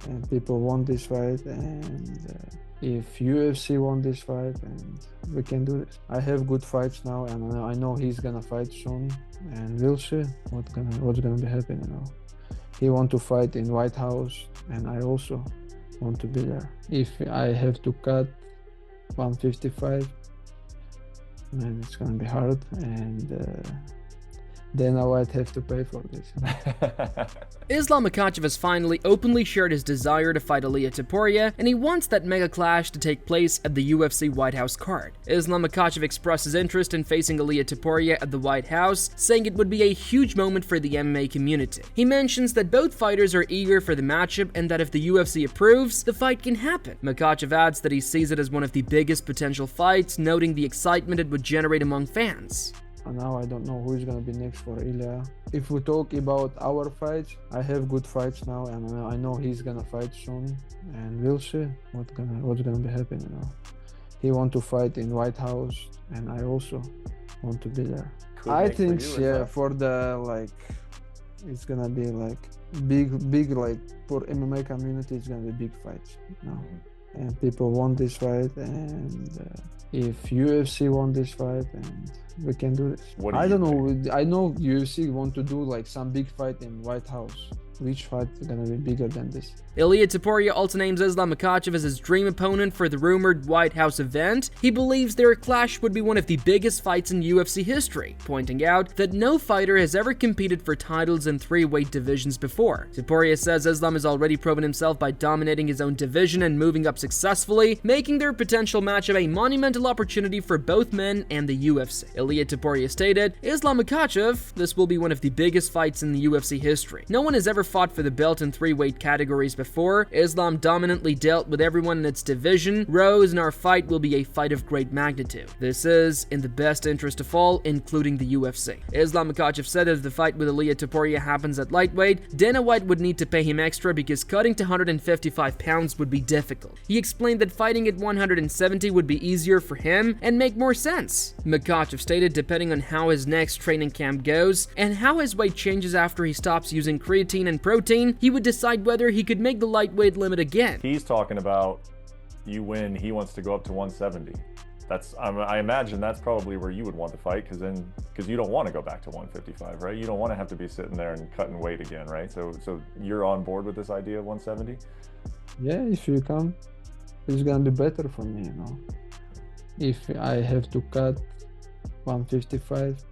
and people want this fight, and if UFC want this fight, and we can do this. I have good fights now, and I know he's gonna fight soon, and we'll see what's gonna be happening. He want to fight in White House, and I also want to be there. If I have to cut 155, man, it's gonna be hard, and then I might have to pay for this. Islam Makhachev has finally openly shared his desire to fight Ilia Topuria, and he wants that mega clash to take place at the UFC White House card. Islam Makhachev expressed his interest in facing Ilia Topuria at the White House, saying it would be a huge moment for the MMA community. He mentions that both fighters are eager for the matchup and that if the UFC approves, the fight can happen. Makhachev adds that he sees it as one of the biggest potential fights, noting the excitement it would generate among fans. Now I don't know who is gonna be next for Ilia. If we talk about our fights, I have good fights now, and I know he's gonna fight soon, and we'll see what's gonna be happening. He want to fight in White House, and I also want to be there. I think for the it's gonna be big for MMA community. It's gonna be big fights now, and people want this fight, and if UFC want this fight, and we can do this. I don't know. I know UFC want to do some big fight in White House. Which fight is gonna be bigger than this? Ilia Topuria also names Islam Makhachev as his dream opponent for the rumored White House event. He believes their clash would be one of the biggest fights in UFC history, pointing out that no fighter has ever competed for titles in 3 weight divisions before. Topuria says Islam has already proven himself by dominating his own division and moving up successfully, making their potential matchup a monumental opportunity for both men and the UFC. Ilia Topuria stated, Islam Makhachev, this will be one of the biggest fights in the UFC history. No one has ever fought for the belt in 3 weight categories before. Islam dominantly dealt with everyone in its division. Rose and our fight will be a fight of great magnitude. This is in the best interest of all, including the UFC. Islam Makhachev said that if the fight with Ilia Topuria happens at lightweight, Dana White would need to pay him extra because cutting to 155 pounds would be difficult. He explained that fighting at 170 would be easier for him and make more sense. Makhachev stated depending on how his next training camp goes and how his weight changes after he stops using creatine and protein, he would decide whether he could make the lightweight limit again. He's talking about you win, he wants to go up to 170. I imagine that's probably where you would want to fight, because you don't want to go back to 155, right? You don't want to have to be sitting there and cutting weight again, right? So you're on board with this idea of 170? Yeah, if you come, it's gonna be better for me, If I have to cut 155,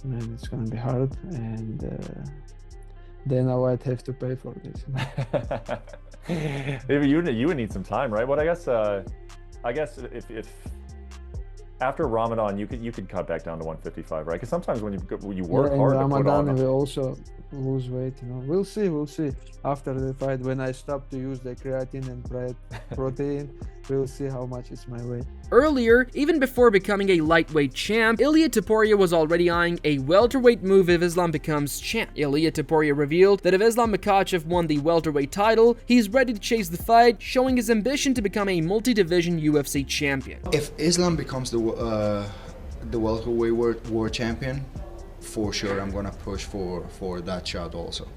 man, it's gonna be hard, and then I might have to pay for this. Maybe you would need some time, right? But I guess if after Ramadan you could cut back down to 155, right? Because sometimes when you work hard to put on, we also lose weight. We'll see. After the fight, when I stop to use the creatine and protein, we'll see how much is my weight. Earlier, even before becoming a lightweight champ, Ilia Topuria was already eyeing a welterweight move if Islam becomes champ. Ilia Topuria revealed that if Islam Makhachev won the welterweight title, he's ready to chase the fight, showing his ambition to become a multi-division UFC champion. If Islam becomes the welterweight world champion, for sure I'm gonna push for that shot also,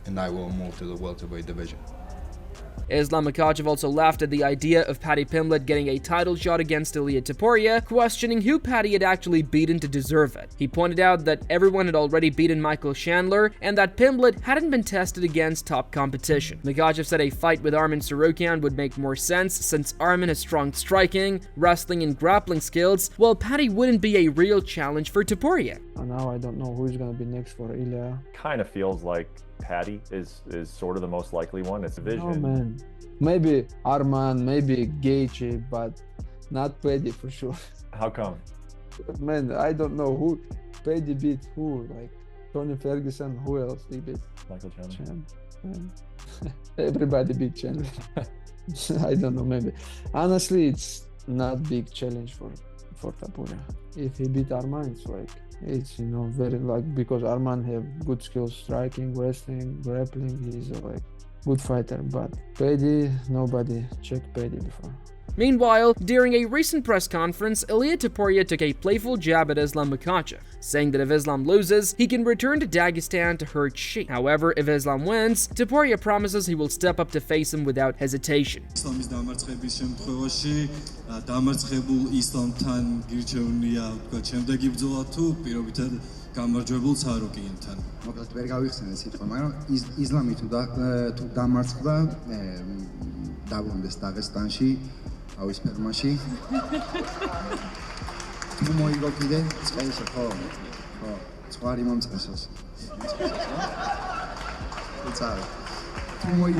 and I will move to the welterweight division. Islam Makhachev also laughed at the idea of Paddy Pimblett getting a title shot against Ilia Topuria, questioning who Paddy had actually beaten to deserve it. He pointed out that everyone had already beaten Michael Chandler and that Pimblett hadn't been tested against top competition. Makhachev said a fight with Arman Tsarukyan would make more sense since Arman has strong striking, wrestling, and grappling skills, while Paddy wouldn't be a real challenge for Topuria. Now I don't know who's gonna be next for Ilia. Kind of feels like Paddy is sort of the most likely one. It's a vision. Oh man, maybe Arman, maybe Gaethje, but not Paddy for sure. How come? Man, I don't know who Paddy beat who. Tony Ferguson, who else he beat? Michael Chandler. Everybody beat Chandler. I don't know, maybe. Honestly, it's not big challenge for Topuria. If he beat Arman, it's very because Arman have good skills, striking, wrestling, grappling. He's a good fighter, but Paddy, nobody checked Paddy before. Meanwhile, during a recent press conference, Ilia Topuria took a playful jab at Islam Makhachev, saying that if Islam loses, he can return to Dagestan to herd sheep. However, if Islam wins, Topuria promises he will step up to face him without hesitation. ისლამის დამარცხების შემთხვევაში დამარცხებულ ისლამთან გირჩევნია თქვა შემდეგი ბრძოლა თუ პირობითად გამარჯვებულ ცარუკიენთან. მოკლედ ვერ გავიხსენე სიტყვა, მაგრამ ისლამი თუ დამარცხდა, დაბრუნდეს დაღესტანში, ავის ფერმაში. თუ მოიგო კიდე, წყალსა ხო? ხო, წყარი მომწყესოს. უცარი. Umar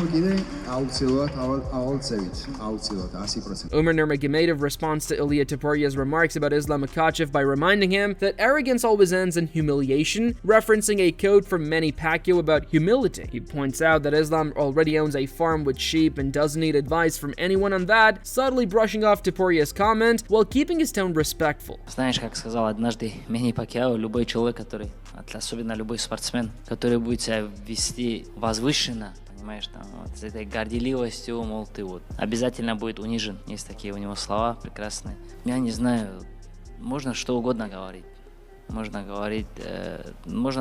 Nurmagomedov responds to Ilia Topuria's remarks about Islam Makhachev by reminding him that arrogance always ends in humiliation, referencing a quote from Manny Pacquiao about humility. He points out that Islam already owns a farm with sheep and doesn't need advice from anyone on that, subtly brushing off Topuria's comment while keeping his tone respectful. Знаешь, как сказал однажды Манни Пакьяо, любой человек, который, особенно любой спортсмен, который будет себя вести возвышенно, понимаешь, там, вот, с этой горделивостью, мол, ты вот обязательно будет унижен. Есть такие у него слова прекрасные. Я не знаю, можно что угодно говорить. Можно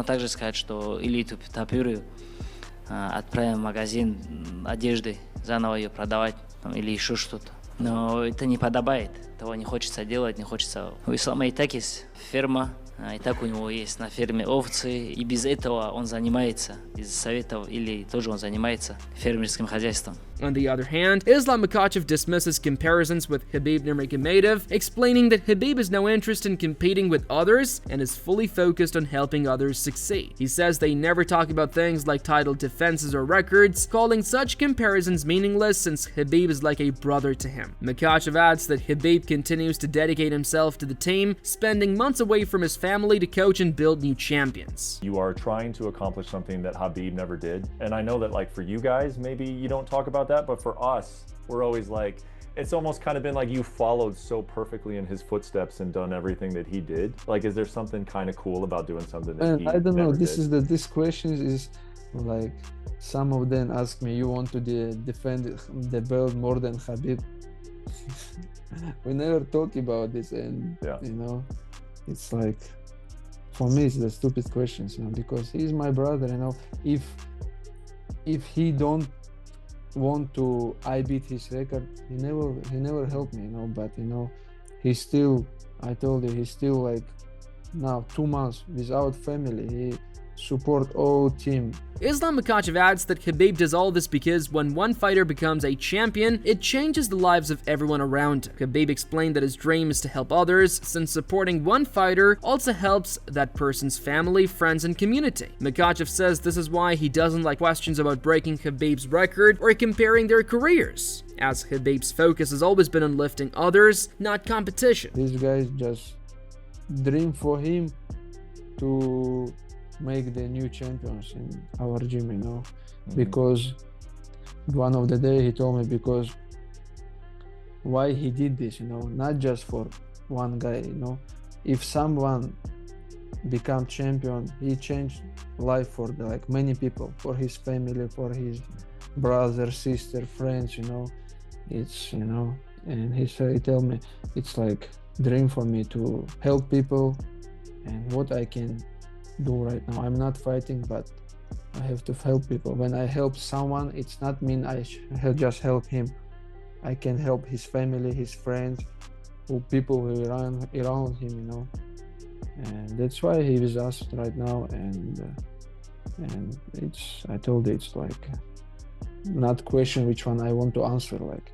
также сказать, что Илью Топурию отправим в магазин одежды, заново ее продавать, там, или еще что-то. Но это не подобает, того не хочется делать, не хочется. У Ислама и так есть ферма, и так у него есть на ферме овцы, и без этого он занимается, без советов, или тоже он занимается фермерским хозяйством. On the other hand, Islam Makhachev dismisses comparisons with Khabib Nurmagomedov, explaining that Khabib has no interest in competing with others and is fully focused on helping others succeed. He says they never talk about things like title defenses or records, calling such comparisons meaningless since Khabib is like a brother to him. Makhachev adds that Khabib continues to dedicate himself to the team, spending months away from his family to coach and build new champions. You are trying to accomplish something that Khabib never did, and I know that, like, for you guys, maybe you don't talk about that, but for us, we're always like, it's almost kind of been like you followed so perfectly in his footsteps and done everything that he did. Like, is there something kind of cool about doing something that he I don't know. never did? This question is like, some of them ask me, you want to defend the belt more than Khabib? We never talk about this, and Yeah. you know, it's like, for me, it's the stupid questions, you know, because he's my brother, you know. If he don't want to I beat his record, he never helped me, you know. But you know, he's still, I told you, he's still like now 2 months without family. He support all team. Islam Makhachev adds that Khabib does all this because when one fighter becomes a champion, it changes the lives of everyone around him. Khabib explained that his dream is to help others, since supporting one fighter also helps that person's family, friends, and community. Makhachev says this is why he doesn't like questions about breaking Khabib's record or comparing their careers, as Khabib's focus has always been on lifting others, not competition. These guys just dream for him to make the new champions in our gym, you know. Because one of the day he told me, because why he did this, you know, not just for one guy, you know. If someone become champion, he changed life for like many people, for his family, for his brother, sister, friends, you know. It's, you know, and he told me it's like dream for me to help people, and what I can do right now. I'm not fighting, but I have to help people. When I help someone, it's not mean I just help him. I can help his family, his friends, who people who around him, you know. And that's why he is us right now. And it's, I told you, it's like not question which one I want to answer, like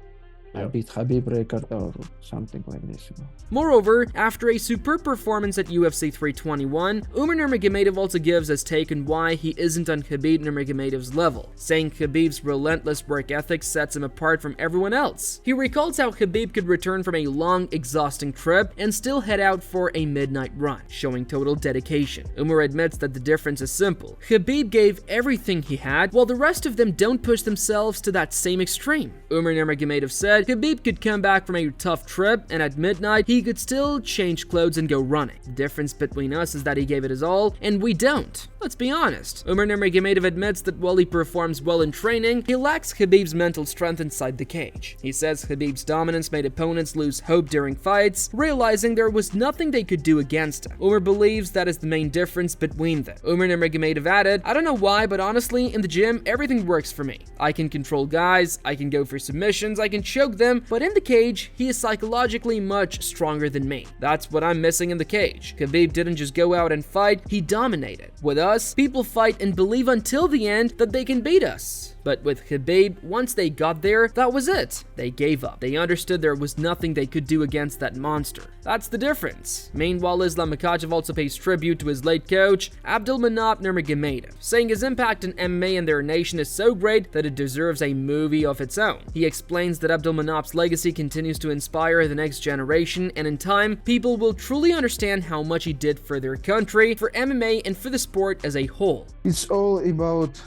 I beat Khabib record or something like this, you know. Moreover, after a superb performance at UFC 321, Umar Nurmagomedov also gives his take on why he isn't on Khabib Nurmagomedov's level, saying Khabib's relentless work ethic sets him apart from everyone else. He recalls how Khabib could return from a long, exhausting trip and still head out for a midnight run, showing total dedication. Umar admits that the difference is simple. Khabib gave everything he had, while the rest of them don't push themselves to that same extreme. Umar Nurmagomedov said that Khabib could come back from a tough trip and at midnight he could still change clothes and go running. The difference between us is that he gave it his all and we don't. Let's be honest. Umar Nurmagomedov admits that while he performs well in training, he lacks Khabib's mental strength inside the cage. He says Khabib's dominance made opponents lose hope during fights, realizing there was nothing they could do against him. Umar believes that is the main difference between them. Umar Nurmagomedov added, "I don't know why, but honestly, in the gym, everything works for me. I can control guys, I can go for submissions, I can choke them, but in the cage, he is psychologically much stronger than me. That's what I'm missing in the cage. Khabib didn't just go out and fight, he dominated. With us, people fight and believe until the end that they can beat us. But with Khabib, once they got there, that was it. They gave up. They understood there was nothing they could do against that monster. That's the difference." Meanwhile, Islam Makhachev also pays tribute to his late coach, Abdulmanap Nurmagomedov, saying his impact in MMA in their nation is so great that it deserves a movie of its own. He explains that Abdulmanap's legacy continues to inspire the next generation, and in time, people will truly understand how much he did for their country, for MMA, and for the sport as a whole. It's all about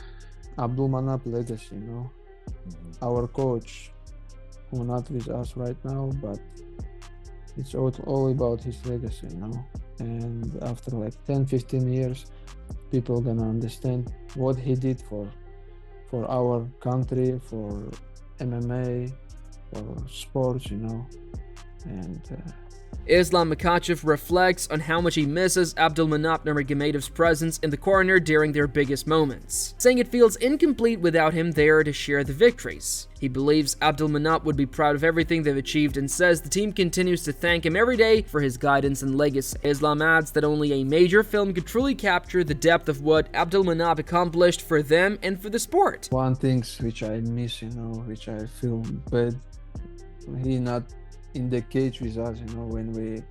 Abdulmanap legacy, Our coach, who not with us right now, but it's all about his legacy, And after like 10-15 years, people gonna understand what he did for our country, for MMA, for sports, And Islam Makhachev reflects on how much he misses Abdulmanap Nurmagomedov's presence in the corner during their biggest moments, saying it feels incomplete without him there to share the victories. He believes Abdulmanap would be proud of everything they've achieved and says the team continues to thank him every day for his guidance and legacy. Islam adds that only a major film could truly capture the depth of what Abdulmanap accomplished for them and for the sport. One thing which I miss, which I feel bad, he not in the cage with us, when we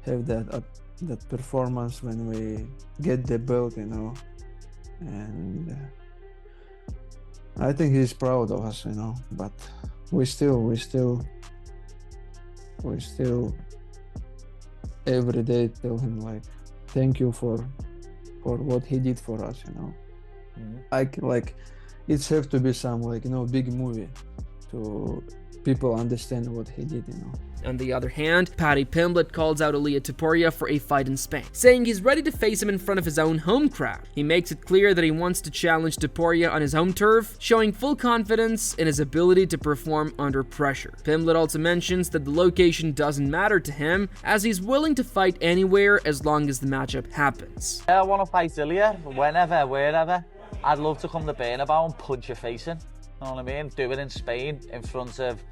have that performance, when we get the belt, and I think he's proud of us, but we still every day tell him like, thank you for what he did for us, Like it's have to be some big movie to people understand what he did, On the other hand, Paddy Pimblett calls out Ilia Topuria for a fight in Spain, saying he's ready to face him in front of his own home crowd. He makes it clear that he wants to challenge Topuria on his home turf, showing full confidence in his ability to perform under pressure. Pimblett also mentions that the location doesn't matter to him, as he's willing to fight anywhere as long as the matchup happens. I want to fight Ilia, whenever, wherever. I'd love to come to Bernabeu and punch your face in. You know what I mean? Do it in Spain in front of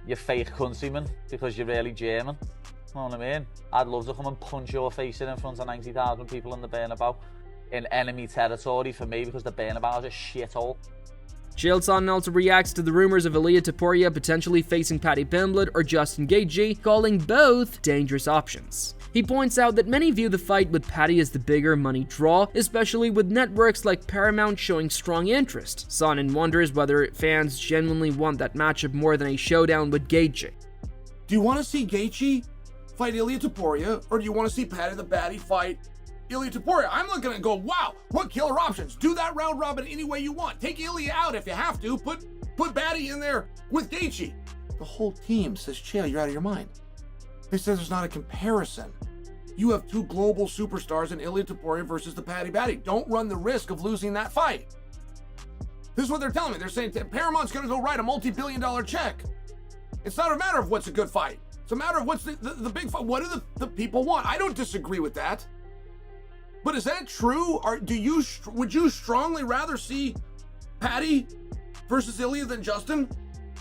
your fake countrymen because you're really German. You know what I mean? I'd love to come and punch your face in front of 90,000 people in the Bernabeu in enemy territory for me because the Bernabeu is a shithole. Chael Sonnen also reacts to the rumors of Ilia Topuria potentially facing Paddy Pimblett or Justin Gaethje, calling both dangerous options. He points out that many view the fight with Paddy as the bigger money draw, especially with networks like Paramount showing strong interest. Sonnen wonders whether fans genuinely want that matchup more than a showdown with Gaethje. Do you want to see Gaethje fight Ilia Topuria, or do you want to see Paddy the Baddy fight Ilia Topuria? I'm looking and go, wow, what killer options. Do that round robin any way you want. Take Ilia out if you have to. Put Baddy in there with Gaethje. The whole team says, Chael, you're out of your mind. They says there's not a comparison. You have two global superstars in Ilia Topuria versus the Paddy Baddy. Don't run the risk of losing that fight. This is what they're telling me. They're saying Paramount's going to go write a multi-billion-dollar check. It's not a matter of what's a good fight. It's a matter of what's the big fight. What do the people want? I don't disagree with that. But is that true? Or would you strongly rather see Paddy versus Ilia than Justin?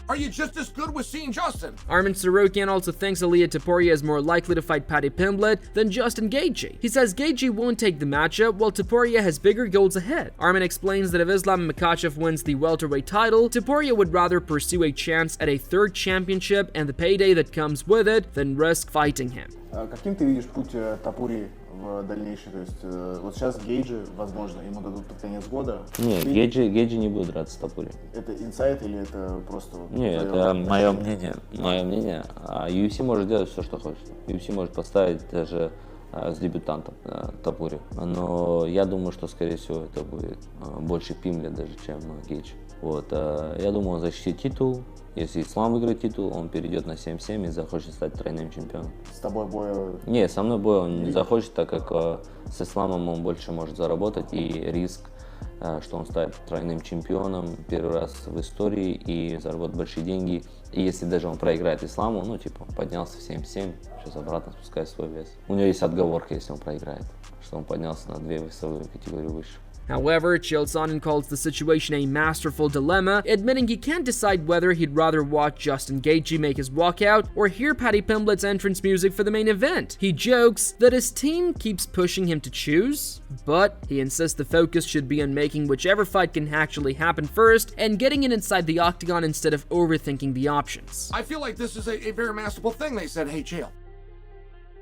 Are you just as good with seeing Justin? Arman Tsarukyan also thinks Ilia Topuria is more likely to fight Paddy Pimblett than Justin Gaethje. He says Gaethje won't take the matchup, while Topuria has bigger goals ahead. Arman explains that if Islam Makhachev wins the welterweight title, Topuria would rather pursue a chance at a third championship and the payday that comes with it than risk fighting him. Каким ты видишь путь Топурии в дальнейшем? То есть вот сейчас Гейджи, возможно, ему дадут под конец года. Не, Гейджи не будет драться с Топурией. Это инсайт или это просто... Не, это мое мнение. А UFC может делать все, что хочет. UFC может поставить даже с дебютантом Топурию. Но я думаю, что, скорее всего, это будет больше Пимблет даже, чем Гейджи. Вот, я думаю, он защитит титул. Если Ислам выиграет титул, он перейдет на 7-7 и захочет стать тройным чемпионом. С тобой бой? Не, со мной бой он не захочет, так как с Исламом он больше может заработать, и риск, что он станет тройным чемпионом первый раз в истории и заработает большие деньги. И если даже он проиграет Исламу, ну типа поднялся в 7-7, сейчас обратно спускает свой вес. У него есть отговорка, если он проиграет, что он поднялся на 2 весовые категории выше. However, Chael Sonnen calls the situation a masterful dilemma, admitting he can't decide whether he'd rather watch Justin Gaethje make his walkout or hear Paddy Pimblett's entrance music for the main event. He jokes that his team keeps pushing him to choose, but he insists the focus should be on making whichever fight can actually happen first and getting it inside the octagon instead of overthinking the options. I feel like this is a very masterful thing. They said, hey, Chael,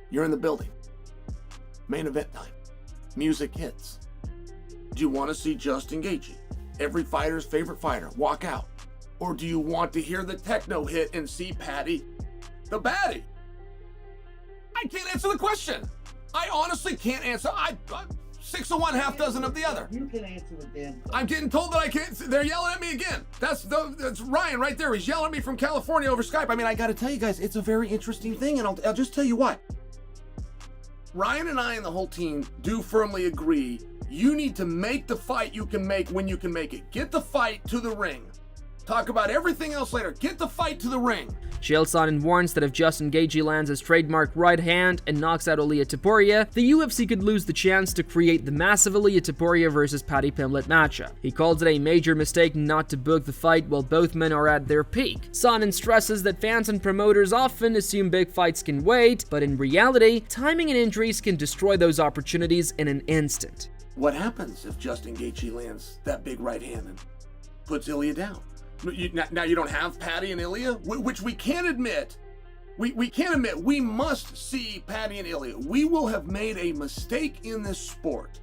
you're in the building. Main event time. Music hits. Do you want to see Justin Gaethje, every fighter's favorite fighter, walk out? Or do you want to hear the techno hit and see Paddy the Baddie? I can't answer the question. I honestly can't answer. 6 of one, half dozen of the other. You can answer the damn question. I'm getting told that I can't. They're yelling at me again. That's Ryan right there. He's yelling at me from California over Skype. I mean, I got to tell you guys, it's a very interesting thing, and I'll just tell you what. Ryan and I and the whole team do firmly agree. You need to make the fight you can make when you can make it. Get the fight to the ring. Talk about everything else later. Get the fight to the ring. Chael Sonnen warns that if Justin Gaethje lands his trademark right hand and knocks out Ilia Topuria, the UFC could lose the chance to create the massive Ilia Topuria versus Paddy Pimblett matchup. He calls it a major mistake not to book the fight while both men are at their peak. Sonnen stresses that fans and promoters often assume big fights can wait, but in reality, timing and injuries can destroy those opportunities in an instant. What happens if Justin Gaethje lands that big right hand and puts Ilia down? Now you don't have Paddy and Ilia, which we can't admit. We can't admit. We must see Paddy and Ilia. We will have made a mistake in this sport.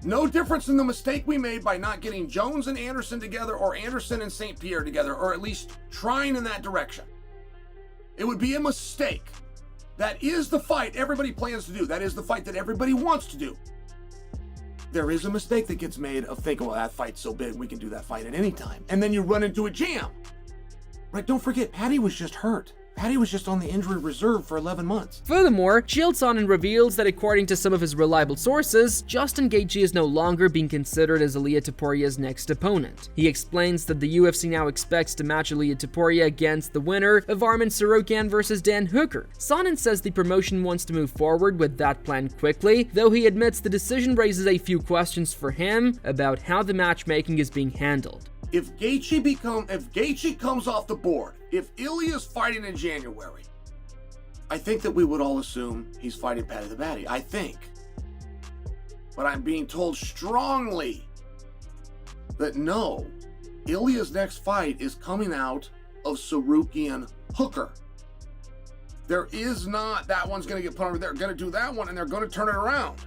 No difference in the mistake we made by not getting Jones and Anderson together, or Anderson and St. Pierre together, or at least trying in that direction. It would be a mistake. That is the fight everybody plans to do. That is the fight that everybody wants to do. There is a mistake that gets made of thinking, well, that fight's so big, we can do that fight at any time. And then you run into a jam. Right, don't forget, Paddy was just hurt. Paddy was just on the injury reserve for 11 months. Furthermore, Chael Sonnen reveals that according to some of his reliable sources, Justin Gaethje is no longer being considered as Ilia Topuria's next opponent. He explains that the UFC now expects to match Ilia Topuria against the winner of Arman Tsarukyan versus Dan Hooker. Sonnen says the promotion wants to move forward with that plan quickly, though he admits the decision raises a few questions for him about how the matchmaking is being handled. If Gaethje comes off the board, if Ilia's fighting in January, I think that we would all assume he's fighting Paddy the Baddie. I think. But I'm being told strongly that no, Ilia's next fight is coming out of Tsarukyan Hooker. There is not, that one's going to get put over there. They're going to do that one and they're going to turn it around.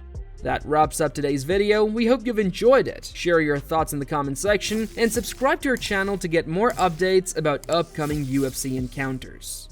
That wraps up today's video. We hope you've enjoyed it. Share your thoughts in the comment section and subscribe to our channel to get more updates about upcoming UFC encounters.